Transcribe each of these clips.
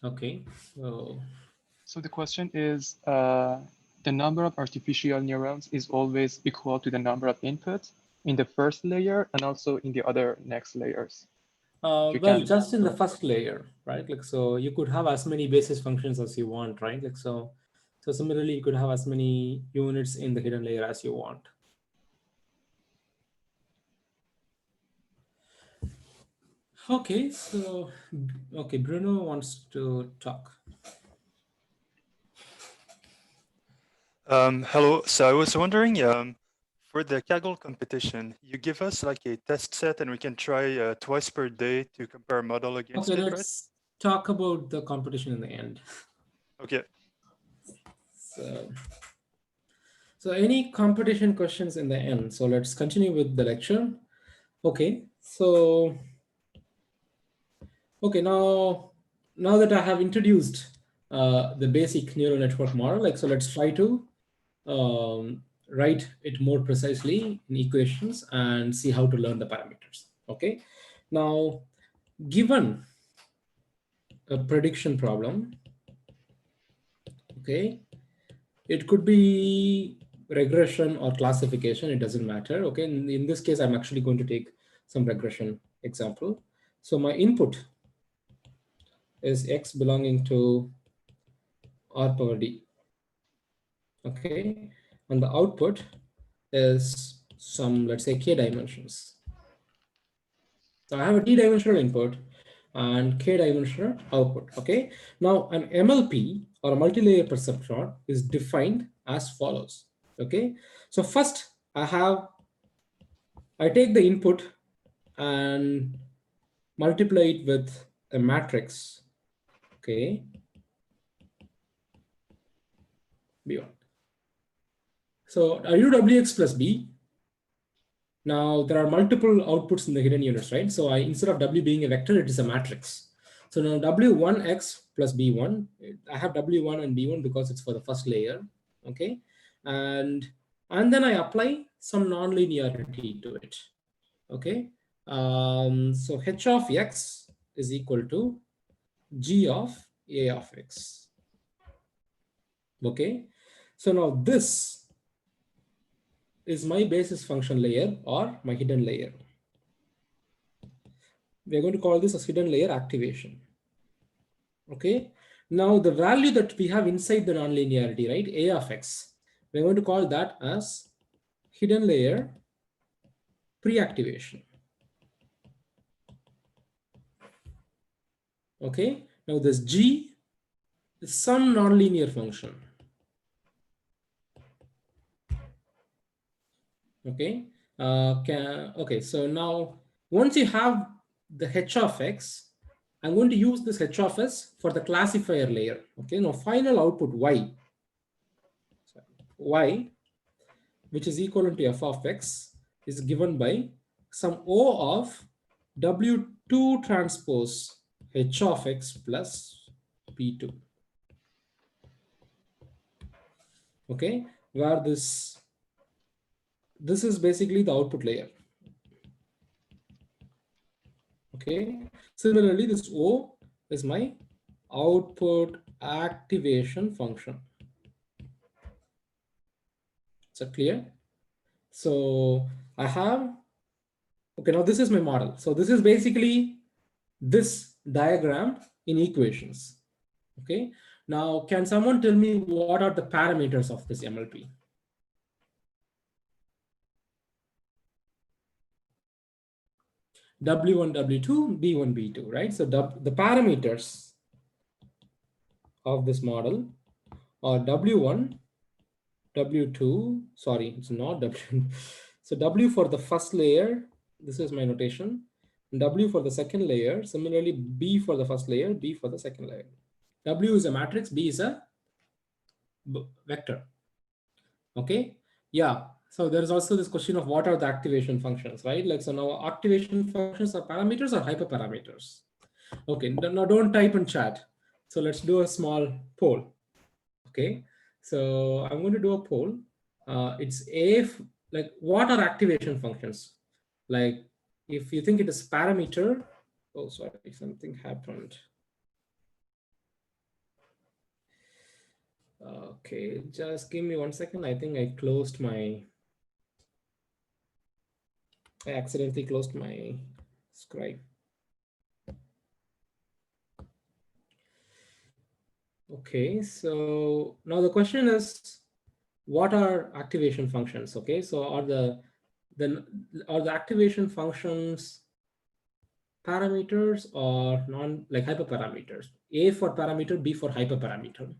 Okay. So So the question is, the number of artificial neurons is always equal to the number of inputs in the first layer and also in the other next layers. If you well, can just in the prove. first layer, right? Like, so you could have as many basis functions as you want, right? Like, so similarly, you could have as many units in the hidden layer as you want. Okay, so, okay, Bruno wants to talk. Hello. So I was wondering, for the Kaggle competition, you give us like a test set and we can try twice per day to compare a model against Okay, it, right? let's talk about the competition in the end. Okay. So, so any competition questions in the end? So let's continue with the lecture. Okay, so okay, now that I have introduced the basic neural network model, like so, let's try to write it more precisely in equations and see how to learn the parameters. Okay, now given a prediction problem, okay, it could be regression or classification, it doesn't matter. Okay, in this case, I'm actually going to take some regression example. So my input is x belonging to r power d. Okay, and the output is some, let's say, k dimensions. So I have a d-dimensional input and k-dimensional output. Okay, now an MLP or a multi-layer perceptron is defined as follows. Okay, so first I take the input and multiply it with a matrix. Okay, b1. So I do wx plus b. Now there are multiple outputs in the hidden units, right? So instead of w being a vector, it is a matrix. So now w1x plus b1, I have w1 and b1 because it's for the first layer, okay? And then I apply some nonlinearity to it, okay? So h of x is equal to g of a of x, okay? So now this is my basis function layer or my hidden layer. We're going to call this as hidden layer activation. Okay. Now the value that we have inside the nonlinearity, right, a of x, we're going to call that as hidden layer pre-activation. Okay. Now this g is some nonlinear function. Okay. Okay. So now once you have the h of x, I'm going to use this h of s for the classifier layer. Okay. Now final output y, which is equivalent to f of x, is given by some O of W2 transpose H of x plus P2. Okay, where this is basically the output layer. Okay, similarly, this O is my output activation function. Is that clear? So I have, okay, now this is my model. So this is basically this diagram in equations. Okay, now can someone tell me what are the parameters of this MLP? W1, W2, B1, B2, right? So the parameters of this model are W1, W2, sorry, it's not W. So W for the first layer, this is my notation. W for the second layer, similarly B for the first layer, B for the second layer. W is a matrix, B is a vector. Okay, yeah. So there is also this question of what are the activation functions, right? Like, so now activation functions are parameters or hyperparameters. Okay, now don't type in chat. So let's do a small poll. Okay, so I'm going to do a poll. It's if, like, what are activation functions? Like, if you think it is parameter, oh, sorry, something happened. Okay, just give me 1 second. I think I accidentally closed my scribe. Okay, so now the question is, what are activation functions? Okay, so are the activation functions parameters or non, like hyperparameters? A for parameter, B for hyperparameter.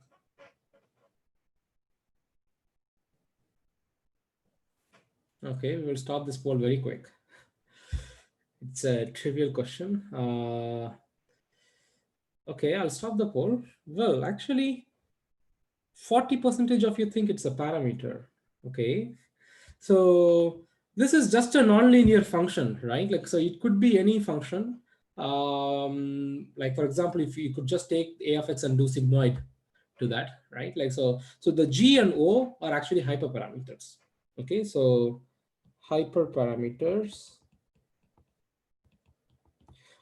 Okay, we'll stop this poll very quick. It's a trivial question. Okay, I'll stop the poll. Well, actually, 40% of you think it's a parameter. Okay, so this is just a nonlinear function, right? Like, so it could be any function. Like, for example, if you could just take a of x and do sigmoid to that, right? Like, so the g and o are actually hyperparameters. Okay, so hyperparameters,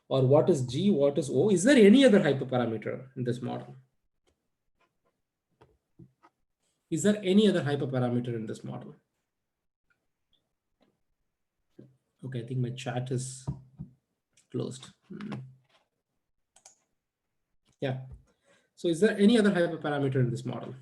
or what is g, what is o? Is there any other hyperparameter in this model? Is there any other hyperparameter in this model? Okay, I think my chat is closed. Yeah. So is there any other hyperparameter in this model?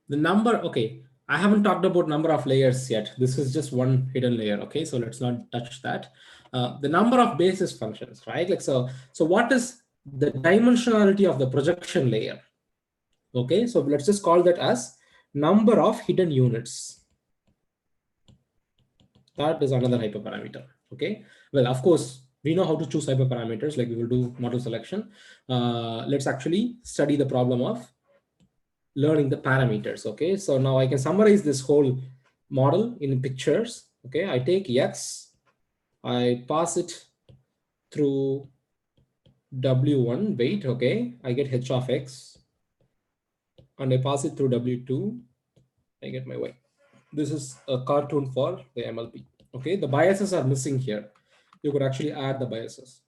The number, okay, I haven't talked about number of layers yet. This is just one hidden layer, okay? So let's not touch that. The number of basis functions, right? Like, so what is the dimensionality of the projection layer? Okay, so let's just call that as number of hidden units. That is another hyperparameter, okay? Well, of course, we know how to choose hyperparameters, like we will do model selection. Let's actually study the problem of learning the parameters, okay? So now I can summarize this whole model in pictures, okay? I take x, I pass it through w1 weight, okay? I get h of x, and I pass it through w2, I get my y. This is a cartoon for the MLP, okay? The biases are missing here. You could actually add the biases.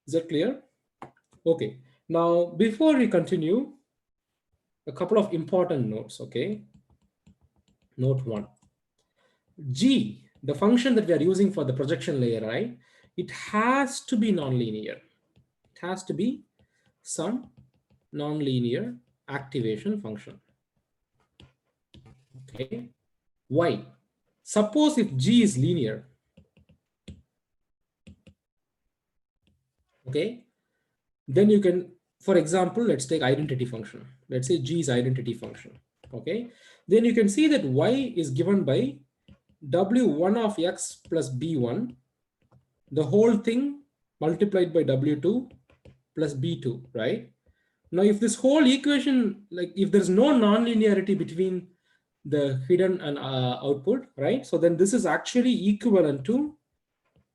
Is that clear? Okay, now before we continue, a couple of important notes, okay? Note 1. G, the function that we are using for the projection layer, right? It has to be nonlinear. It has to be some nonlinear activation function. Okay. Why? Suppose if G is linear, okay, then you can, for example, let's take identity function. Let's say G is identity function. Okay. Then you can see that Y is given by W1 of X plus B1, the whole thing multiplied by W2 plus B2, right? Now, if this whole equation, like if there's no nonlinearity between the hidden and output, right? So then this is actually equivalent to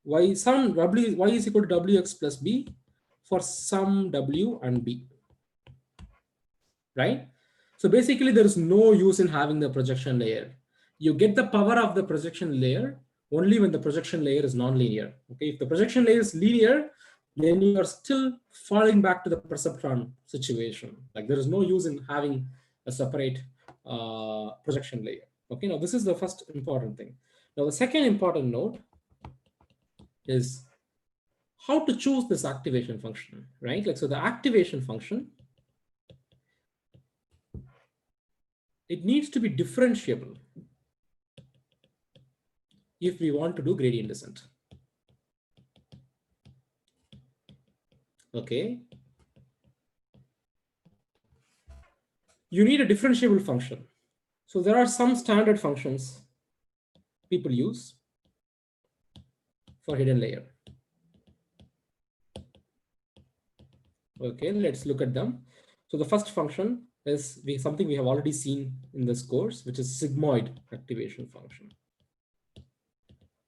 y some w, y is equal to wx plus b for some w and b, right? So basically there is no use in having the projection layer. You get the power of the projection layer only when the projection layer is nonlinear. Okay, if the projection layer is linear, then you are still falling back to the perceptron situation. Like there is no use in having a separate projection layer. Okay, now this is the first important thing. Now the second important note is how to choose this activation function, right? Like, so the activation function, it needs to be differentiable if we want to do gradient descent. Okay. You need a differentiable function. So there are some standard functions people use for hidden layer. Okay, let's look at them. So the first function is something we have already seen in this course, which is sigmoid activation function.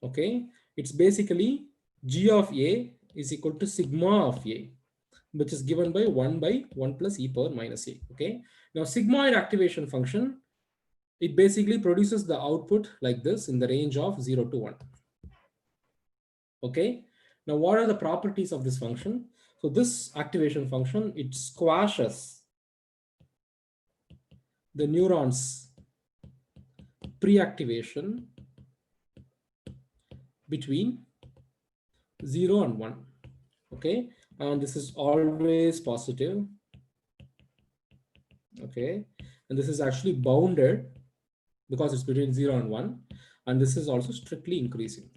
Okay, it's basically g of a is equal to sigma of a, which is given by 1 plus e power minus a. Okay, now sigmoid activation function, it basically produces the output like this in the range of 0 to 1. Okay, Now, what are the properties of this function? So this activation function, it squashes the neurons pre-activation between 0 and 1. Okay, and this is always positive. Okay, and this is actually bounded because it's between 0 and 1, and this is also strictly increasing.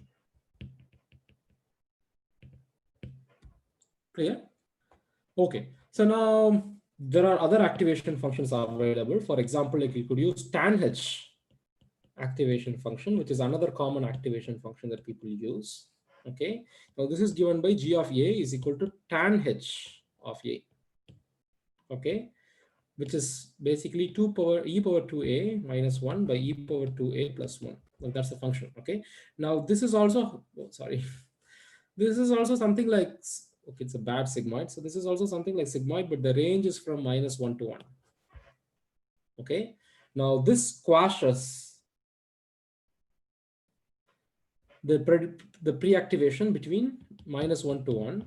Clear? Okay, so now there are other activation functions available. For example, like you could use tanh activation function, which is another common activation function that people use. Okay, now this is given by g of a is equal to tan h of a. Okay, which is basically 2 power e power 2a minus 1 by e power 2a plus 1. Well, that's the function. Okay, now this is also, oh, sorry, this is also something like, okay, it's a bad sigmoid. So this is also something like sigmoid, but the range is from -1 to 1. Okay, now this squashes the pre-activation between -1 to 1.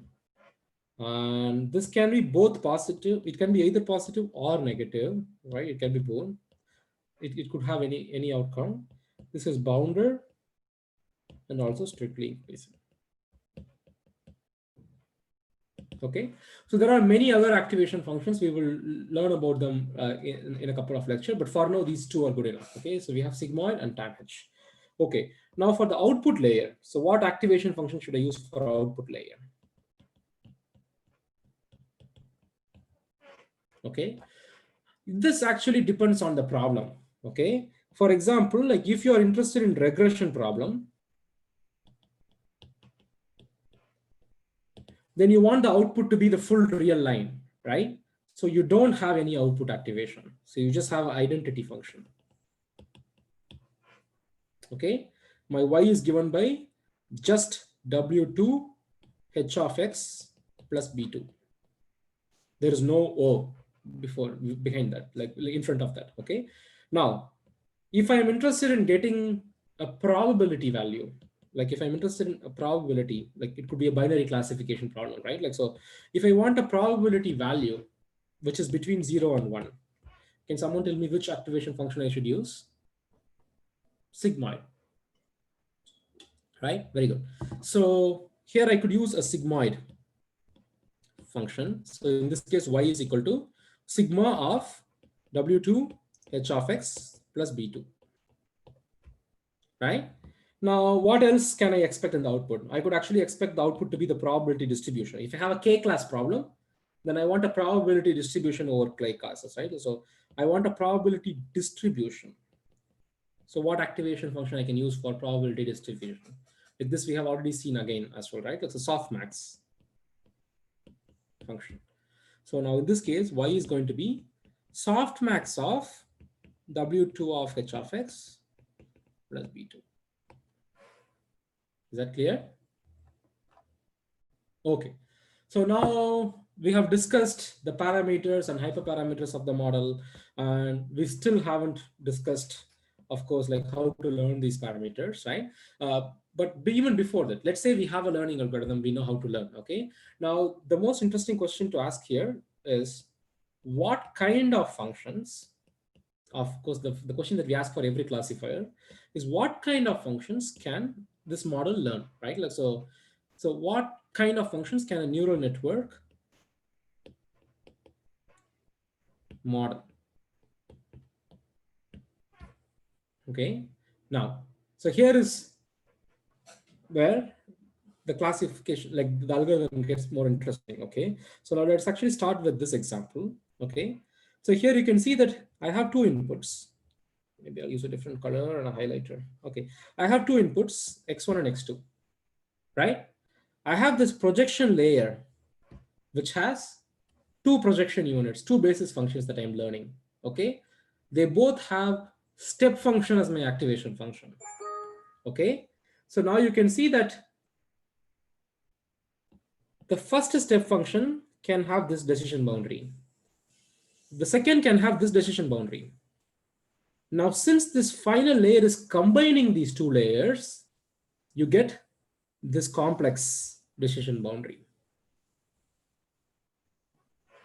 And this can be both positive. It can be either positive or negative, right? It can be both. It could have any outcome. This is bounded and also strictly increasing. Okay, so there are many other activation functions. We will learn about them in a couple of lectures, but for now, these two are good enough. Okay, so we have sigmoid and tanh. Okay, now for the output layer. So what activation function should I use for output layer? Okay, this actually depends on the problem. Okay, for example, like if you are interested in regression problem, then you want the output to be the full real line, right? So you don't have any output activation. So you just have an identity function. Okay, my y is given by just w2 h of x plus b2. There is no o behind that, like in front of that. Okay, now if I am interested in getting a probability value, like if I'm interested in a probability, like it could be a binary classification problem, right? Like, so if I want a probability value, which is between 0 and 1, can someone tell me which activation function I should use? Sigmoid, right? Very good. So here I could use a sigmoid function. So in this case, y is equal to sigma of w2 h of x plus b2. Right? Now, what else can I expect in the output? I could actually expect the output to be the probability distribution. If I have a k-class problem, then I want a probability distribution over k classes, right? So I want a probability distribution. So what activation function I can use for probability distribution? Like this we have already seen again as well, right? It's a softmax function. So now in this case, y is going to be softmax of w2 of h of x plus b2. Is that clear? Okay. So now we have discussed the parameters and hyperparameters of the model, and we still haven't discussed, of course, like how to learn these parameters, right? But even before that, let's say we have a learning algorithm, we know how to learn, okay? Now, the most interesting question to ask here is what kind of functions, of course, the question that we ask for every classifier is what kind of functions can this model learn, right? Like, so what kind of functions can a neural network model? Okay, now, so here is where the classification, like the algorithm gets more interesting, okay? So now let's actually start with this example, okay? So here you can see that I have two inputs. Maybe I'll use a different color and a highlighter. Okay, I have two inputs, x1 and x2, right? I have this projection layer, which has two projection units, two basis functions that I'm learning, okay? They both have step function as my activation function, okay? So now you can see that the first step function can have this decision boundary. The second can have this decision boundary. Now, since this final layer is combining these two layers, you get this complex decision boundary.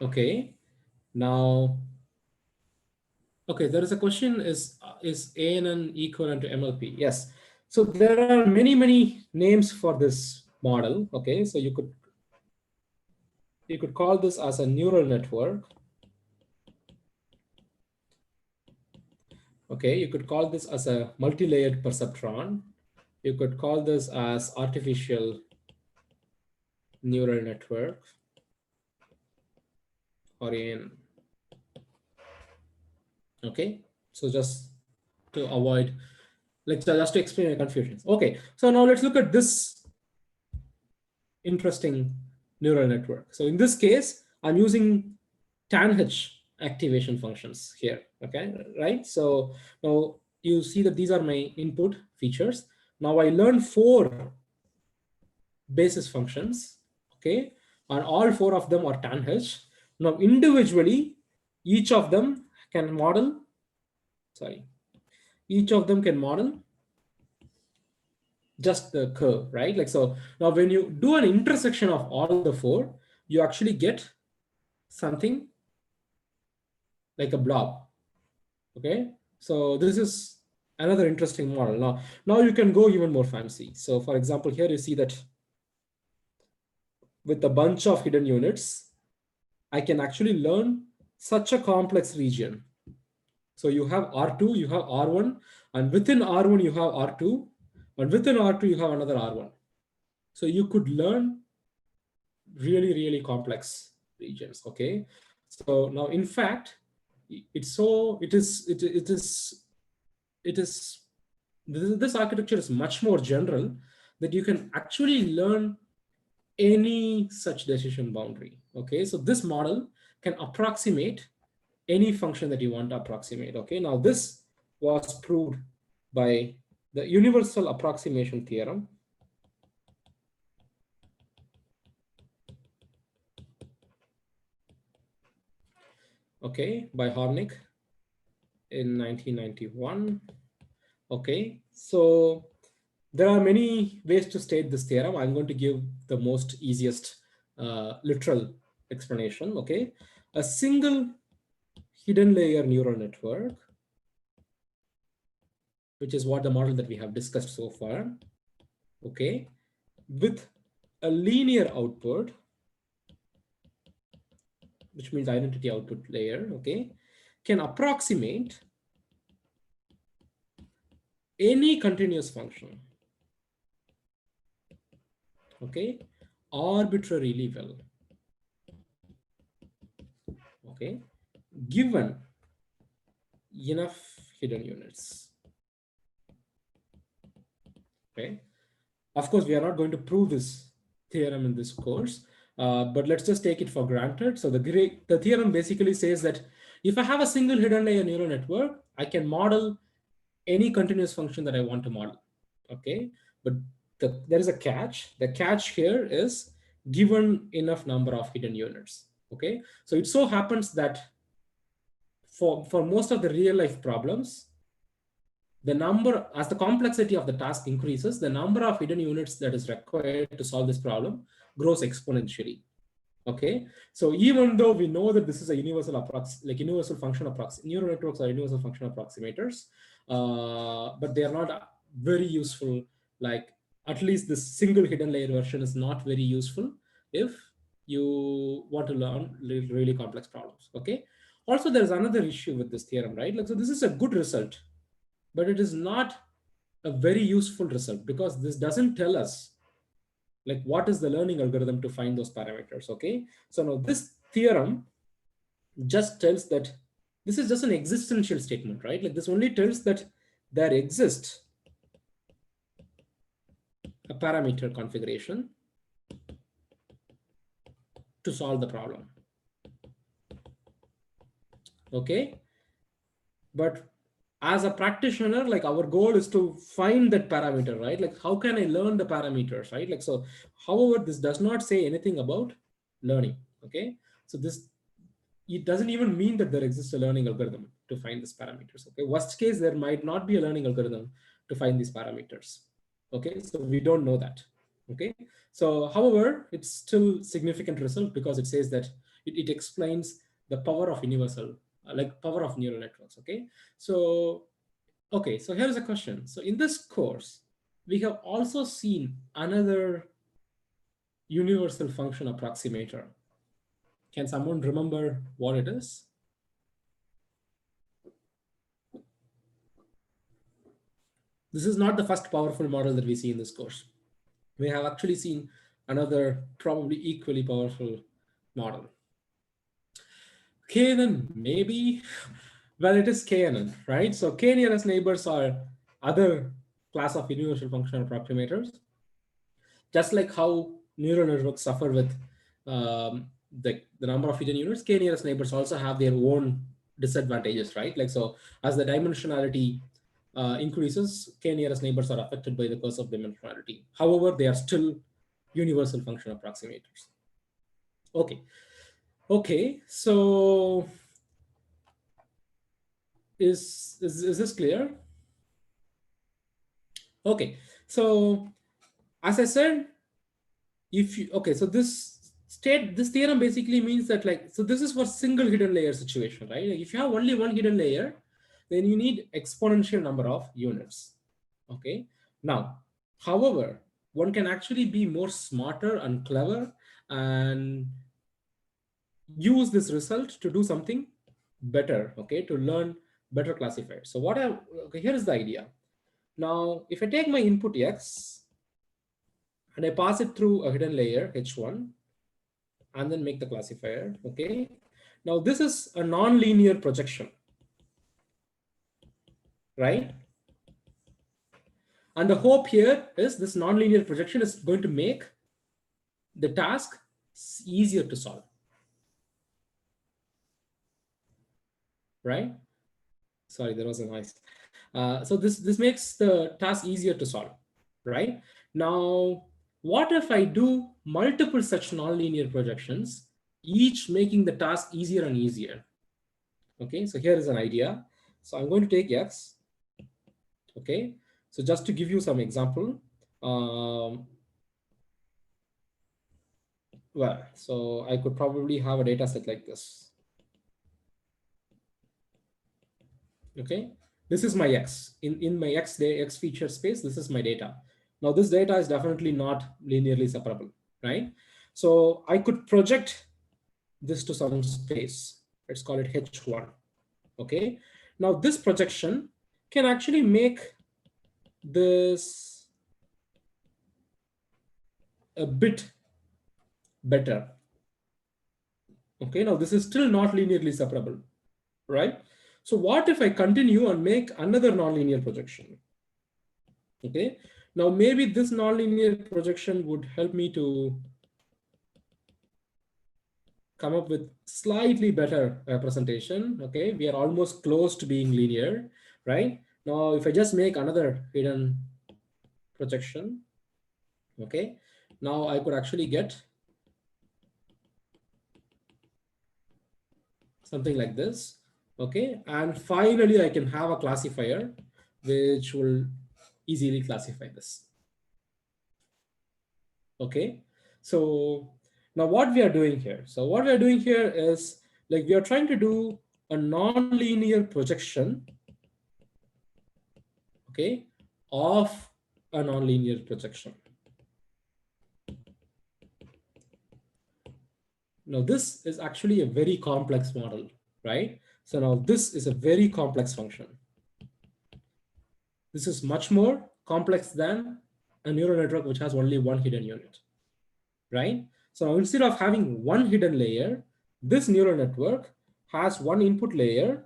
Okay, now, okay, there is a question, is ANN equivalent to MLP? Yes. So there are many names for this model. Okay, so you could call this as a neural network. Okay, you could call this as a multi-layered perceptron. You could call this as artificial neural network, or ANN. Okay, so just to avoid, like, just to explain the confusions. Okay, so now let's look at this interesting neural network. So in this case, I'm using tanh activation functions here. Okay, right? So now you see that these are my input features. Now I learn 4 basis functions. Okay, and all 4 of them are tanh. Now individually, each of them can model. Sorry, each of them can model just the curve, right? Like, so now when you do an intersection of all the 4, you actually get something like a blob. Okay, so this is another interesting model. Now you can go even more fancy. So for example, here you see that with a bunch of hidden units, I can actually learn such a complex region. So you have R2, you have R1, and within R1 you have R2, and within R2 you have another R1. So you could learn really complex regions. Okay, so now in fact, this architecture is much more general, that you can actually learn any such decision boundary. Okay, so this model can approximate any function that you want to approximate. Okay, now this was proved by the universal approximation theorem. Okay, by Hornick in 1991. Okay, so there are many ways to state this theorem. I'm going to give the most easiest literal explanation. Okay, a single hidden layer neural network, which is what the model that we have discussed so far. Okay, with a linear output, which means identity output layer. Okay, can approximate any continuous function. Okay, arbitrarily well. Okay, given enough hidden units. Okay, of course we are not going to prove this theorem in this course, but let's just take it for granted. So the theorem basically says that if I have a single hidden layer neural network, I can model any continuous function that I want to model. Okay, but there is a catch. The catch here is given enough number of hidden units. Okay, so it so happens that for most of the real life problems, the number, as the complexity of the task increases, the number of hidden units that is required to solve this problem grows exponentially. Okay, so even though we know that this is a universal function neural networks are universal function approximators, but they are not very useful. Like, at least this single hidden layer version is not very useful if you want to learn really complex problems. Okay, also there's another issue with this theorem, right? Like, so this is a good result, but it is not a very useful result, because this doesn't tell us like what is the learning algorithm to find those parameters. Okay, so now this theorem just tells that this is just an existential statement, right? Like, this only tells that there exists a parameter configuration to solve the problem. Okay, but as a practitioner, like, our goal is to find that parameter, right? Like, how can I learn the parameters, right? Like, so however, this does not say anything about learning. Okay, so it doesn't even mean that there exists a learning algorithm to find these parameters. Okay, worst case, there might not be a learning algorithm to find these parameters. Okay, so we don't know that. Okay, so however, it's still significant result because it says that it explains the power of universal, like power of neural networks. Okay, so so here's a question. So in this course, we have also seen another universal function approximator. Can someone remember what it is? This is not the first powerful model that we see in this course. We have actually seen another probably equally powerful model. KNN, maybe? Well, it is KNN, right? So K nearest neighbors are other class of universal functional approximators. Just like how neural networks suffer with the number of hidden units, K nearest neighbors also have their own disadvantages, right? Like, so as the dimensionality increases, K nearest neighbors are affected by the curse of dimensionality. However, they are still universal function approximators. Okay, so is this clear? Okay, so as I said, if you so this theorem basically means that, like, so this is for single hidden layer situation, right? Like if you have only one hidden layer, then you need exponential number of units. Okay, now however, one can actually be more smarter and clever and use this result to do something better, okay, to learn better classifiers. So here is the idea. Now if I take my input x and I pass it through a hidden layer h1 and then make the classifier. Okay, now this is a non-linear projection, right? And the hope here is this non-linear projection is going to make the task easier to solve, right? Sorry, there was a noise. So this makes the task easier to solve, right? Now what if I do multiple such non-linear projections, each making the task easier and easier? Okay, so here is an idea. So I'm going to take x. Okay, so just to give you some example, well, so I could probably have a data set like this. Okay, this is my x. In my x feature space, this is my data. Now this data is definitely not linearly separable, right? So I could project this to some space. Let's call it h1. Okay, now this projection can actually make this a bit better. Okay, now this is still not linearly separable, right? So what if I continue and make another nonlinear projection? Okay, now maybe this nonlinear projection would help me to come up with slightly better representation. Okay, we are almost close to being linear, right? Now if I just make another hidden projection, okay, now I could actually get something like this. Okay, and finally I can have a classifier which will easily classify this. Okay, so now what we are doing here, is like we are trying to do a non-linear projection, okay, of a non-linear projection. Now this is actually a very complex model, right? So now this is a very complex function. This is much more complex than a neural network which has only one hidden unit, right? So now instead of having one hidden layer, this neural network has one input layer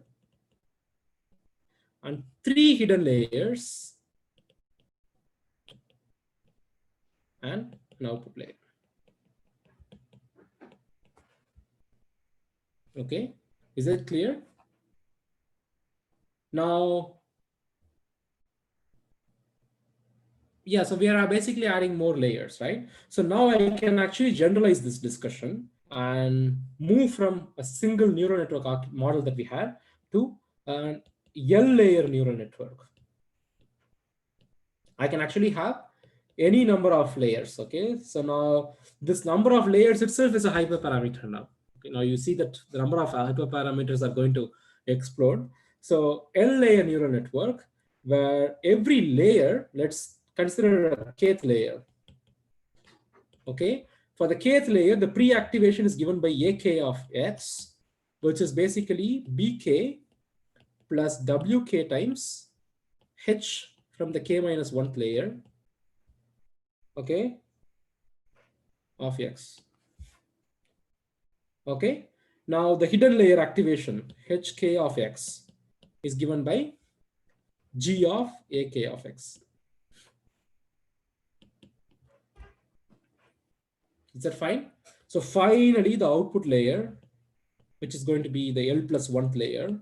and three hidden layers and an output layer. Okay, is that clear? Now, yeah, so we are basically adding more layers, right? So now I can actually generalize this discussion and move from a single neural network model that we had to an L layer neural network. I can actually have any number of layers. Okay, so now this number of layers itself is a hyperparameter now. Okay, now you see that the number of hyperparameters are going to explode. So L layer neural network, where every layer, let's consider a kth layer. Okay, for the kth layer, the pre-activation is given by ak of x, which is basically bk plus wk times h from the k minus 1th layer, okay, of x. Okay, now the hidden layer activation hk of x is given by g of ak of x. Is that fine? So finally, the output layer, which is going to be the L plus 1th layer,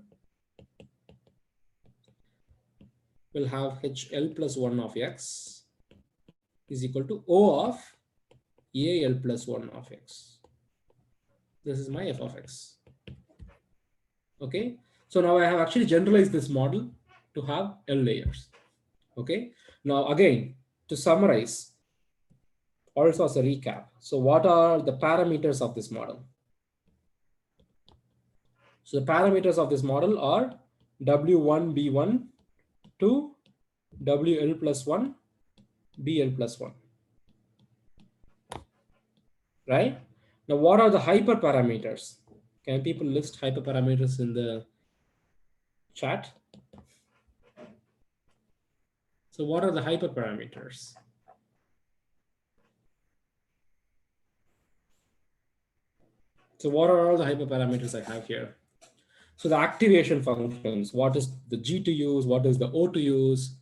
will have hl plus 1 of x is equal to O of al plus 1 of x. This is my f of x. Okay, so now I have actually generalized this model to have L layers. Okay, now again, to summarize, also as a recap, so what are the parameters of this model? So the parameters of this model are W1, B1 to WL plus 1, BL plus 1. Right? Now, what are the hyperparameters? Can people list hyperparameters in the chat? So what are the hyperparameters? So what are all the hyperparameters I have here? So the activation functions, what is the G to use, what is the O to use,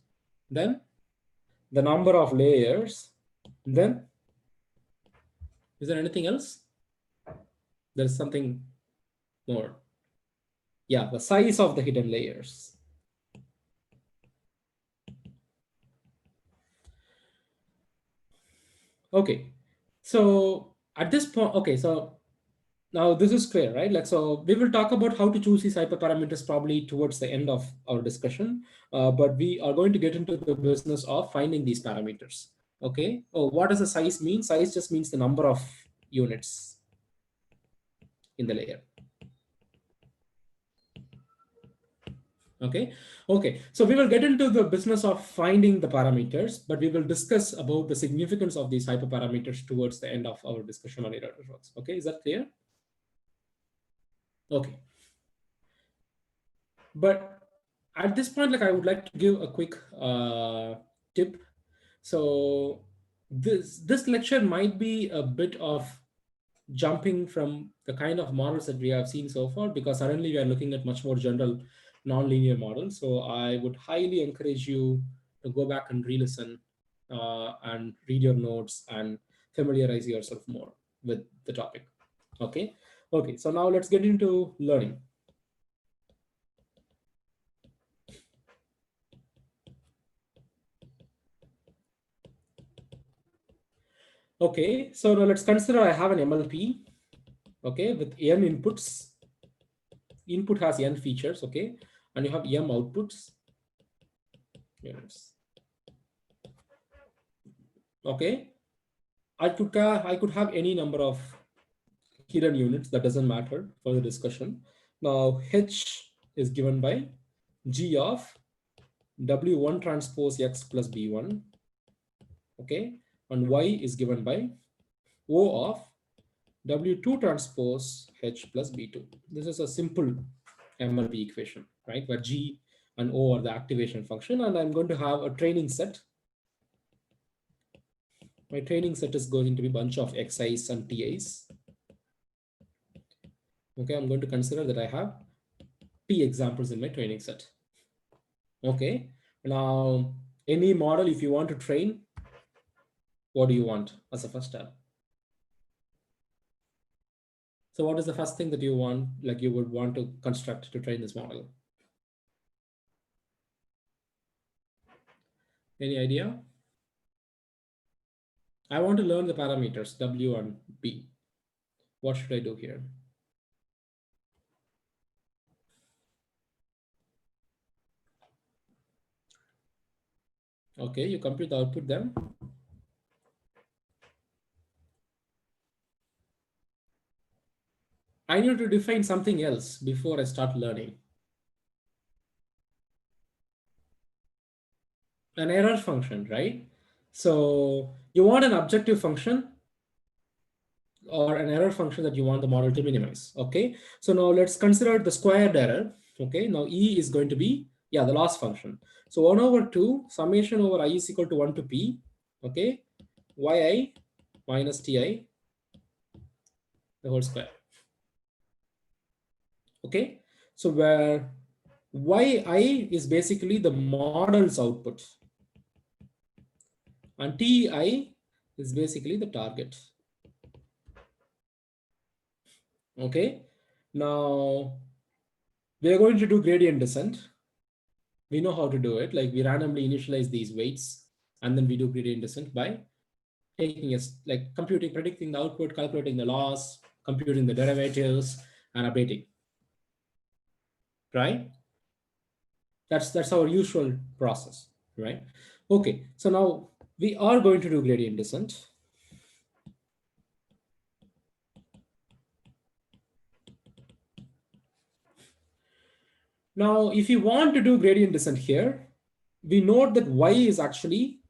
then the number of layers, then is there anything else? There's something more. Yeah, the size of the hidden layers. Okay, so at this point, okay, so now this is clear, right? Like, so we will talk about how to choose these hyperparameters probably towards the end of our discussion, but we are going to get into the business of finding these parameters. Okay, oh, what does the size mean? Size just means the number of units in the layer. Okay, so we will get into the business of finding the parameters, but we will discuss about the significance of these hyperparameters towards the end of our discussion on neural networks. Okay, is that clear? Okay, but at this point, like, I would like to give a quick tip. So this lecture might be a bit of jumping from the kind of models that we have seen so far, because suddenly we are looking at much more general nonlinear models. So I would highly encourage you to go back and re-listen and read your notes and familiarize yourself more with the topic. Okay. Okay. So now let's get into learning. Okay. So now let's consider I have an MLP. Okay, with n inputs. Input has n features. Okay, and you have m outputs. Yes. Okay, I could have any number of hidden units, that doesn't matter for the discussion. Now h is given by g of w1 transpose x plus b1. Okay, and y is given by o of w2 transpose h plus b2. This is a simple MLP equation, right? Where g and o are the activation function, and I'm going to have a training set. My training set is going to be a bunch of xi's and ti's. Okay, I'm going to consider that I have t examples in my training set. Okay, now any model, if you want to train, what do you want as a first step? So what is the first thing that you want, like you would want to construct to train this model? Any idea? I want to learn the parameters W and B. What should I do here? Okay, you compute the output then. I need to define something else before I start learning. An error function, right? So you want an objective function or an error function that you want the model to minimize. Okay, so now let's consider the squared error. Okay, now E is going to be, yeah, the loss function. So 1 over 2 summation over I is equal to 1 to P. Okay, yi minus ti the whole square. Okay, so where yi is basically the model's output and ti is basically the target. Okay, now we are going to do gradient descent. We know how to do it. Like we randomly initialize these weights and then we do gradient descent by taking like computing, predicting the output, calculating the loss, computing the derivatives, and updating. Right? That's our usual process, right? Okay, so now we are going to do gradient descent. Now, if you want to do gradient descent here, we note that y is actually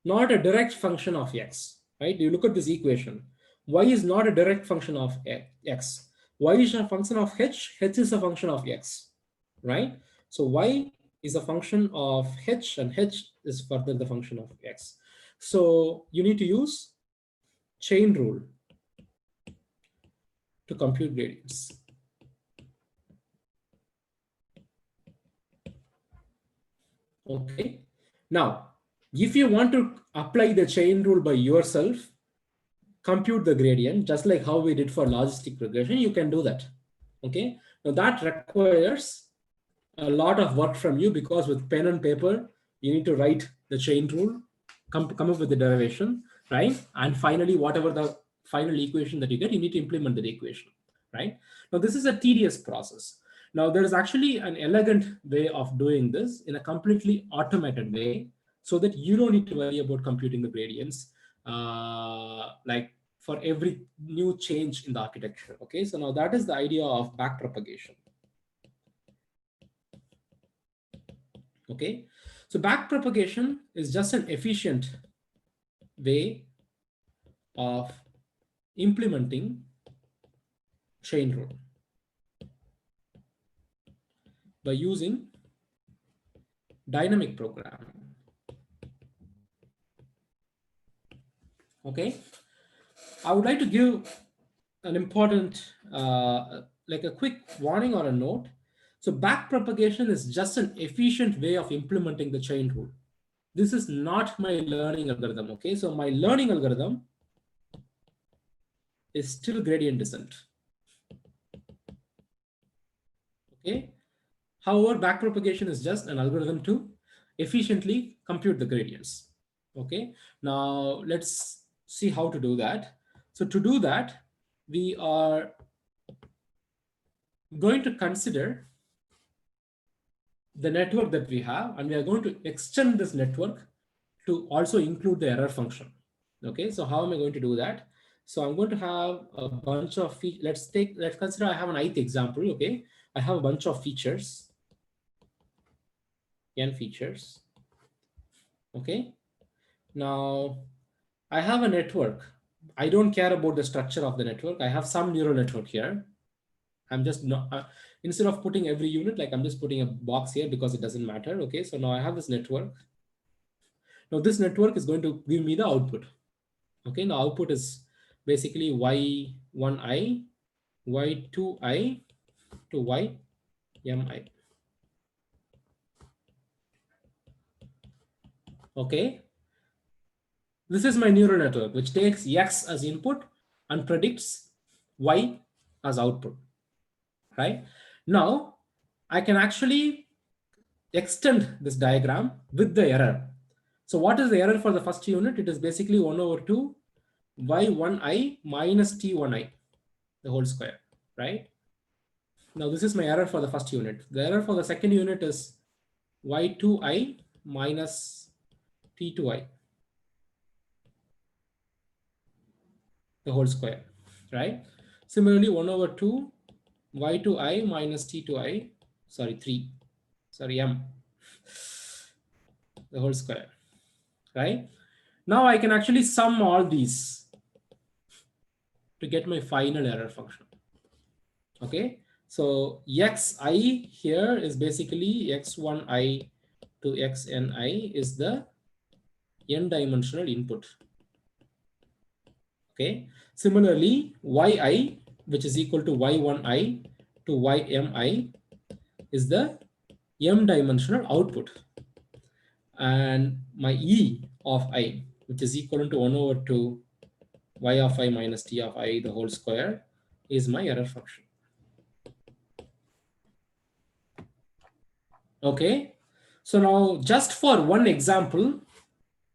not a direct function of x, right? You look at this equation. Y is not a direct function of x. Y is a function of h is a function of x, right? So y is a function of h and h is further the function of x. So you need to use chain rule to compute gradients. Okay. Now, if you want to apply the chain rule by yourself, compute the gradient, just like how we did for logistic regression, you can do that. Okay. Now that requires a lot of work from you because with pen and paper, you need to write the chain rule, come up with the derivation, right? And finally, whatever the final equation that you get, you need to implement that equation, right? Now, this is a tedious process. Now, there is actually an elegant way of doing this in a completely automated way so that you don't need to worry about computing the gradients like for every new change in the architecture. Okay, so now that is the idea of backpropagation. Okay, so backpropagation is just an efficient way of implementing chain rule by using dynamic programming. Okay, I would like to give an important, like a quick warning or a note. So backpropagation is just an efficient way of implementing the chain rule. This is not my learning algorithm. Okay, so my learning algorithm is still gradient descent. Okay. However, backpropagation is just an algorithm to efficiently compute the gradients. Okay. Now let's see how to do that. So to do that, we are going to consider the network that we have, and we are going to extend this network to also include the error function. Okay. So how am I going to do that? So I'm going to have a bunch of let's consider I have an ith example. Okay. I have a bunch of features, n features. Okay. Now I have a network. I don't care about the structure of the network. I have some neural network here. I'm just not, instead of putting every unit, like I'm just putting a box here because it doesn't matter. Okay. So now I have this network. Now this network is going to give me the output. Okay. Now output is basically y1i, y2i to ymi. Okay. This is my neural network, which takes x as input and predicts y as output, right? Now, I can actually extend this diagram with the error. So what is the error for the first unit? It is basically 1 over 2 y1i minus t1i, the whole square, right? Now, this is my error for the first unit. The error for the second unit is y2i minus t2i, the whole square, right? Similarly, 1 over 2 y to I minus t to I, sorry, 3, sorry, m, the whole square, right? Now I can actually sum all these to get my final error function. Okay, so xi here is basically x1i to xni is the n-dimensional input. Okay, similarly, yi, which is equal to y1i to ymi, is the m-dimensional output. And my e of I, which is equivalent to 1 over 2 y of I minus t of I the whole square, is my error function. Okay, so now just for one example,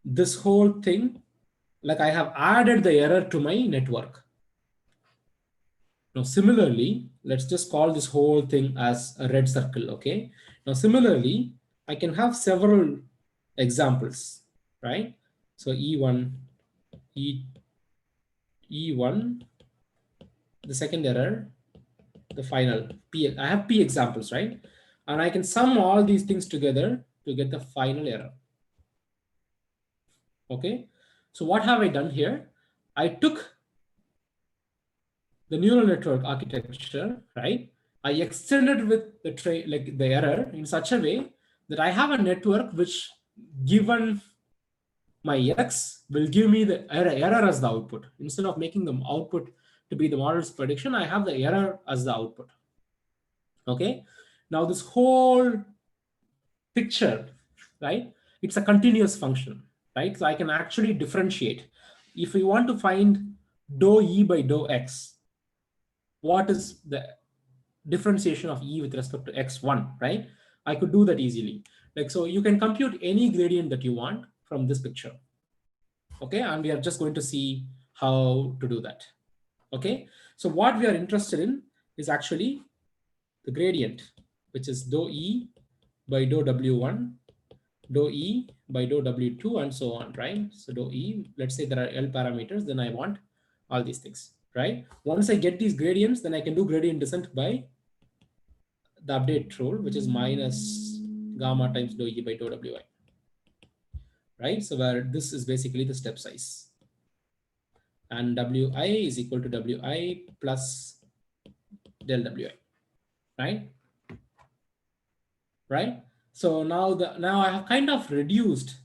this whole thing, like I have added the error to my network. Now similarly, let's just call this whole thing as a red circle. Okay, now similarly, I can have several examples, right? So E1, E1, the second error, the final P. I have P examples, right? And I can sum all these things together to get the final error. Okay, so what have I done here? I took the neural network architecture, right? I extended with the like the error in such a way that I have a network which, given my x, will give me the error as the output. Instead of making the output to be the model's prediction, I have the error as the output. Okay, now this whole picture, right? It's a continuous function, right? So I can actually differentiate. If we want to find dou e by dou x, what is the differentiation of e with respect to x1, right? I could do that easily. Like, so you can compute any gradient that you want from this picture. Okay, and we are just going to see how to do that. Okay, so what we are interested in is actually the gradient, which is dou e by dou w1, dou e by dou w2, and so on, right? So dou e, let's say there are L parameters, then I want all these things, right? Once I get these gradients, then I can do gradient descent by the update rule, which is minus gamma times dou e by dou wi, right? So where this is basically the step size. And wi is equal to wi plus del wi, right? Right? So now I have kind of reduced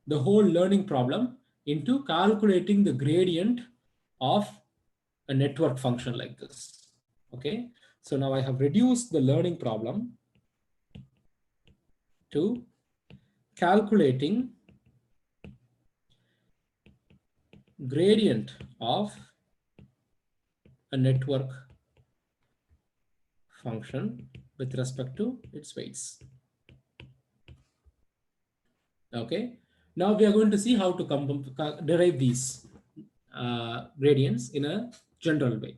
the whole learning problem into calculating the gradient of a network function like this. Okay, so now I have reduced the learning problem to calculating gradient of a network function with respect to its weights. Okay, now we are going to see how to derive these gradients in a general way.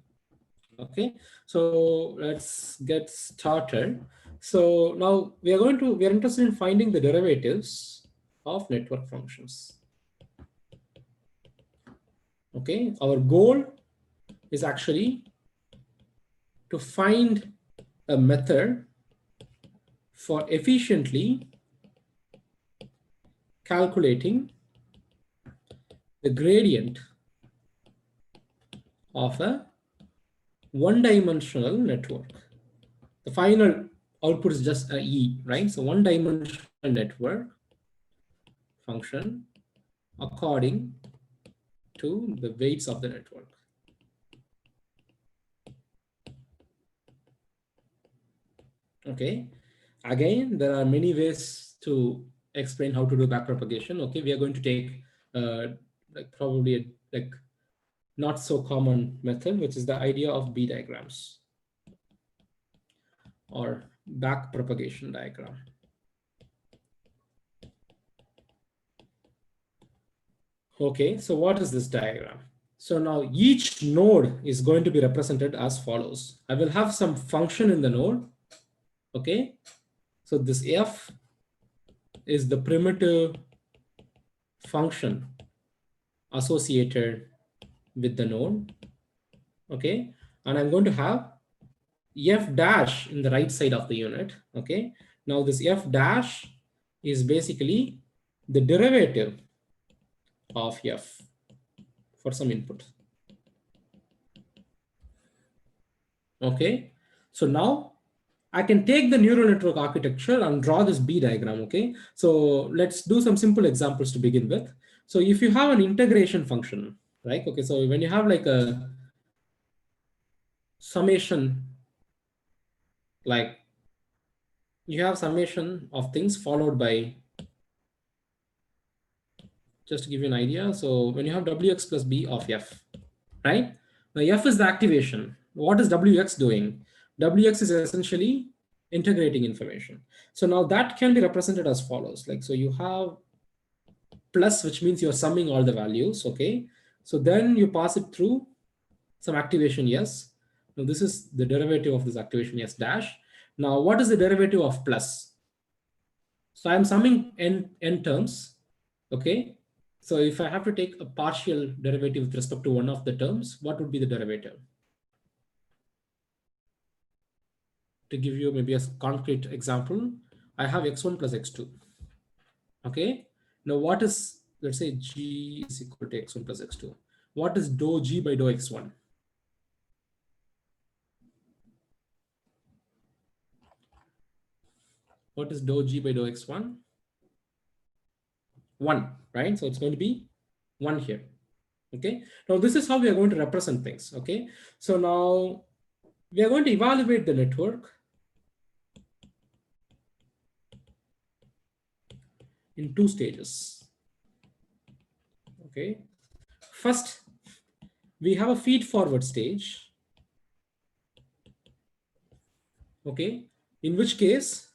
Okay, so let's get started. So now we are interested in finding the derivatives of network functions. Okay, our goal is actually to find a method for efficiently calculating the gradient of a one-dimensional network. The final output is just a E, right? So one-dimensional network function according to the weights of the network. Okay, again, there are many ways to explain how to do backpropagation. Okay, we are going to take like probably like not so common method, which is the idea of B diagrams or backpropagation diagram. Okay, so what is this diagram? So now each node is going to be represented as follows. I will have some function in the node. Okay, so this f is the primitive function associated with the node. Okay, and I'm going to have f dash in the right side of the unit. Okay. Now this f dash is basically the derivative of f for some input. Okay. So now I can take the neural network architecture and draw this B diagram. Okay. So let's do some simple examples to begin with. So if you have an integration function, right? Okay. So when you have like a summation, like you have summation of things followed by, just to give you an idea. So when you have wx plus b of f, right? Now f is the activation. What is wx doing? Wx is essentially integrating information. So now that can be represented as follows. Like, so you have plus, which means you're summing all the values. Okay. So then you pass it through some activation yes. Now this is the derivative of this activation yes dash. Now what is the derivative of plus? So I'm summing n terms. Okay. So if I have to take a partial derivative with respect to one of the terms, what would be the derivative? To give you maybe a concrete example, I have x1 plus x2. Okay. Now what is, let's say g is equal to x1 plus x2. What is dou g by dou x1? What is dou g by dou x1? 1, right? So it's going to be 1 here. Okay. Now this is how we are going to represent things. Okay. So now we are going to evaluate the network in 2 stages. Okay. First, we have a feed forward stage. Okay. In which case,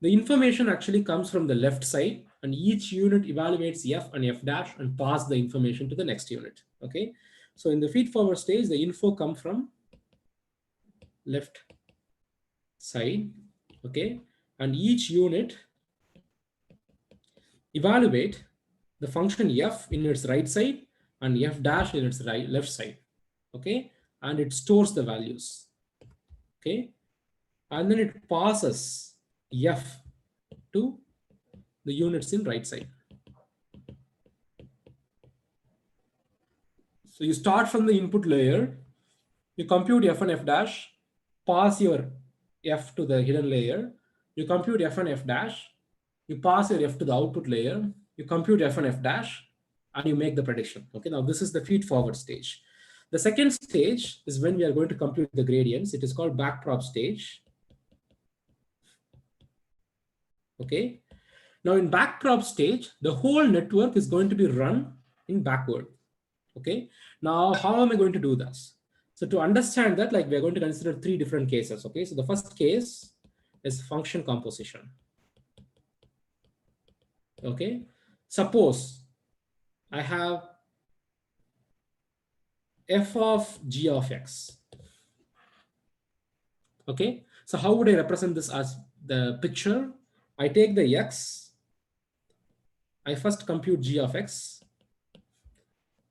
the information actually comes from the left side and each unit evaluates f and f dash and pass the information to the next unit. Okay. So in the feed forward stage, the info come from left side. Okay. And each unit evaluate the function f in its right side and f dash in its left side. Okay. And it stores the values. Okay. And then it passes f to the units in right side. So you start from the input layer, you compute f and f dash, pass your f to the hidden layer, you compute f and f dash, you pass your f to the output layer, you compute f and f dash, and you make the prediction. Okay, now this is the feed forward stage. The second stage is when we are going to compute the gradients. It is called backprop stage. Okay. Now in backprop stage, the whole network is going to be run in backward. Okay. Now, how am I going to do this? So to understand that, like, we're going to consider 3 different cases. Okay. So the first case is function composition. Okay. Suppose I have f of g of x. Okay. So how would I represent this as the picture? I take the x, I first compute g of x,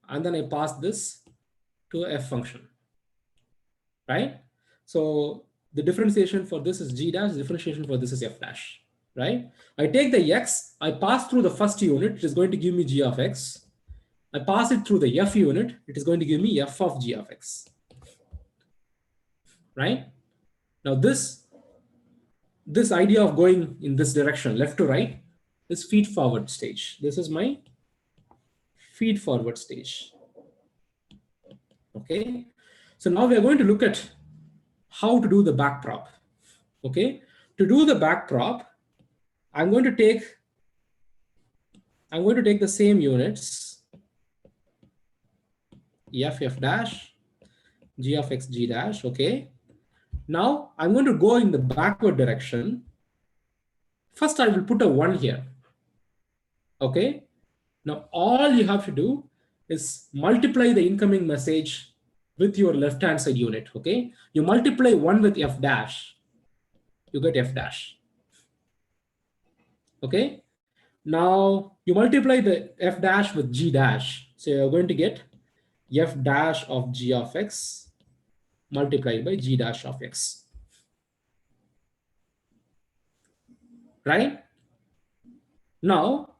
and then I pass this to a f function, right? So the differentiation for this is g dash, differentiation for this is f dash, right? I take the x, I pass through the first unit, which is going to give me g of x. I pass it through the f unit, it is going to give me f of g of x, right? Now this idea of going in this direction, left to right, is feed forward stage. This is my feed forward stage. Okay. So now we are going to look at how to do the backprop. Okay. To do the backprop, I'm going to take the same units, f dash, g of x, g dash. Okay. Now I'm going to go in the backward direction. First, I will put a 1 here. Okay. Now all you have to do is multiply the incoming message with your left-hand side unit. Okay. You multiply 1 with f dash, you get f dash. Okay. Now you multiply the f dash with g dash. So you're going to get f dash of g of x multiplied by g dash of x. Right? Now,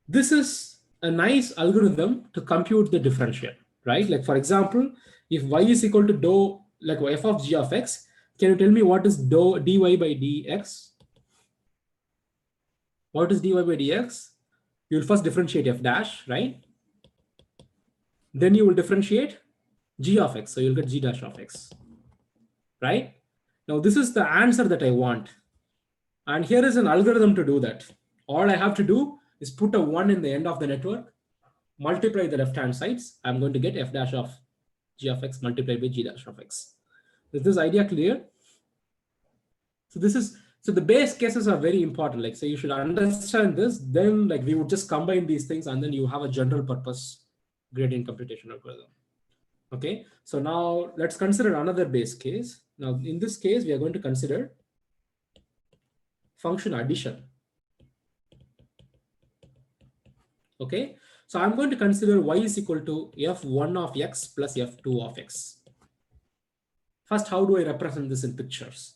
this is a nice algorithm to compute the differential, right? Like for example, if y is equal to dou, like f of g of x, can you tell me what is dou dy by dx? What is dy by dx? You'll first differentiate f dash, right? Then you will differentiate g of x. So you'll get g dash of x, right? Now this is the answer that I want. And here is an algorithm to do that. All I have to do is put a 1 in the end of the network, multiply the left-hand sides. I'm going to get f dash of g of x multiplied by g dash of x. Is this idea clear? So the base cases are very important. Like, so you should understand this. Then like we would just combine these things and then you have a general purpose gradient computation algorithm. Okay, so now let's consider another base case. Now in this case, we are going to consider function addition. Okay, so I'm going to consider y is equal to f1 of x plus f2 of x. First, how do I represent this in pictures?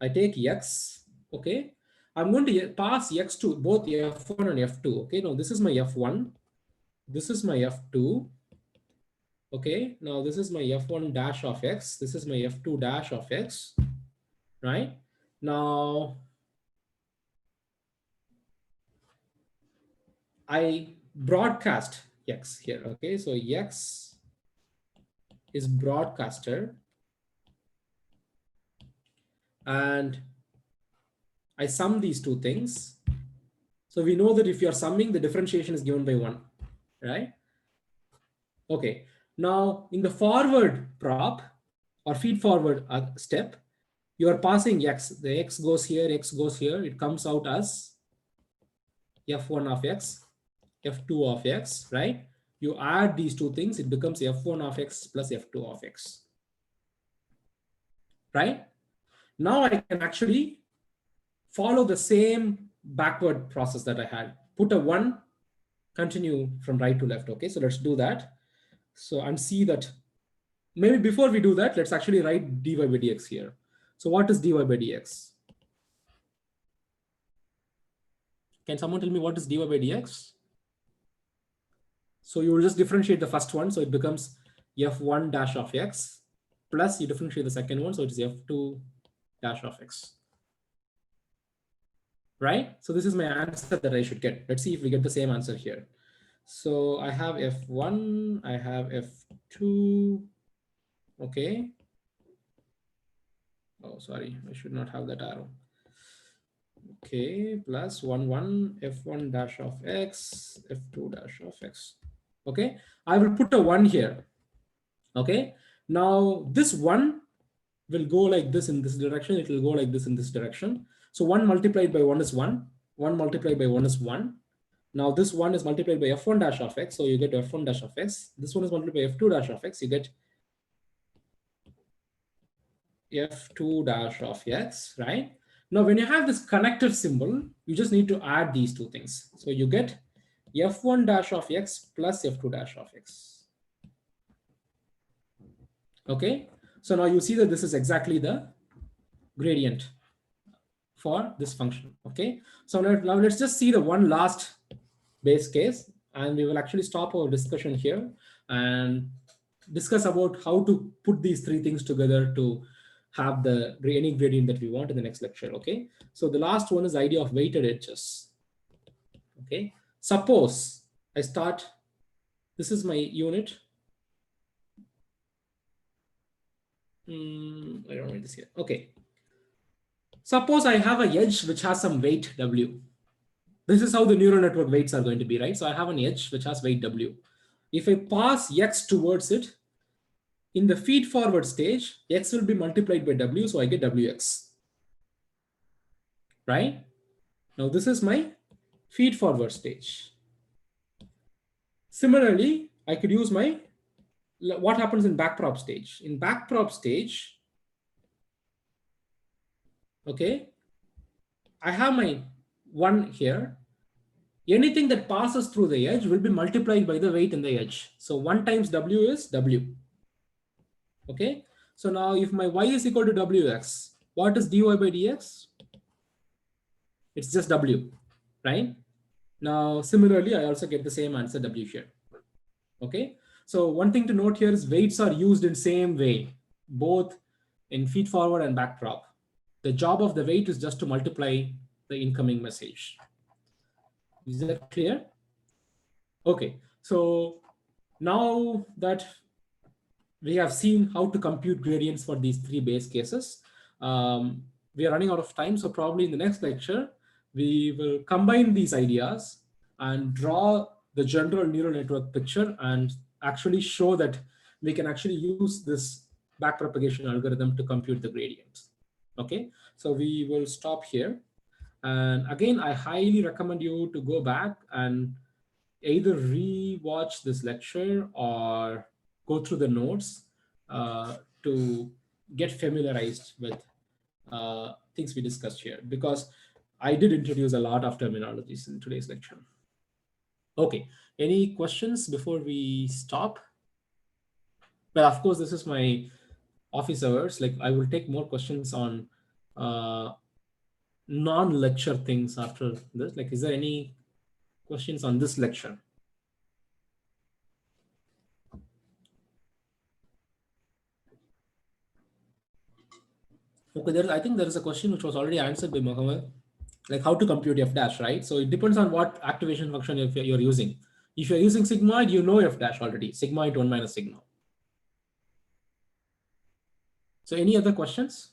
I take x, okay. I'm going to pass x to both f1 and f2. Okay, now this is my f1, this is my f2. Okay, now this is my f1 dash of x, this is my f2 dash of x, right? Now I broadcast x here. Okay, so x is broadcaster, and I sum these two things. So we know that if you are summing, the differentiation is given by 1, right? Okay, now in the forward prop or feed forward step, you are passing x. The x goes here, x goes here. It comes out as f1 of x, f2 of x, right? You add these two things, it becomes f1 of x plus f2 of x, right? Now I can actually follow the same backward process that I had. Put a 1, continue from right to left. Okay, so let's do that. So and see that. Maybe before we do that, let's actually write dy by dx here. So what is dy by dx? Can someone tell me what is dy by dx? So you will just differentiate the first one. So it becomes f1 dash of x plus you differentiate the second one. So it is f2 dash of x. Right? So this is my answer that I should get. Let's see if we get the same answer here. So I have f1, I have f2. Okay. Oh, sorry, I should not have that arrow. Okay, plus 1 f1 dash of x, f2 dash of x. Okay, I will put a 1 here. Okay, now this 1 will go like this in this direction. It will go like this in this direction. So 1 multiplied by 1 is 1. 1 multiplied by 1 is 1. Now this 1 is multiplied by f1 dash of x. So you get f1 dash of x. This one is multiplied by f2 dash of x. You get f2 dash of x, right? Now, when you have this connected symbol, you just need to add these two things. So you get f1 dash of x plus f2 dash of x. Okay, so now you see that this is exactly the gradient for this function. Okay, so now let's just see the one last base case, and we will actually stop our discussion here and discuss about how to put these three things together to have any gradient that we want in the next lecture. Okay, so the last one is the idea of weighted edges. Okay, suppose I start, this is my unit. I don't know this here. Okay, suppose I have an edge which has some weight w. This is how the neural network weights are going to be, right? So I have an edge which has weight w. If I pass x towards it, in the feed forward stage, x will be multiplied by w, so I get wx. Right? Now this is my feed forward stage. Similarly, I could use my, what happens in backprop stage? In backprop stage, okay, I have my 1 here. Anything that passes through the edge will be multiplied by the weight in the edge. So 1 times w is w. Okay, so now if my y is equal to wx, what is dy by dx? It's just w, right? Now, similarly, I also get the same answer w here. Okay, so one thing to note here is weights are used in same way, both in feed forward and backdrop. The job of the weight is just to multiply the incoming message. Is that clear? Okay, so now that we have seen how to compute gradients for these three base cases, we are running out of time. So probably in the next lecture, we will combine these ideas and draw the general neural network picture and actually show that we can actually use this backpropagation algorithm to compute the gradients. Okay, so we will stop here. And again, I highly recommend you to go back and either re-watch this lecture or go through the notes to get familiarized with things we discussed here, because I did introduce a lot of terminologies in today's lecture. Okay, any questions before we stop? Well, of course, this is my office hours. Like, I will take more questions on non-lecture things after this. Like, is there any questions on this lecture? Okay, I think there is a question which was already answered by Mohammed, like how to compute f dash, right? So it depends on what activation function if you're using. If you're using sigmoid, you know f dash already, sigmoid 1 minus sigma. So any other questions?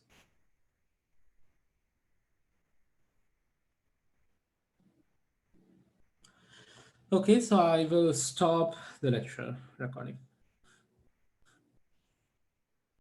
Okay, so I will stop the lecture recording.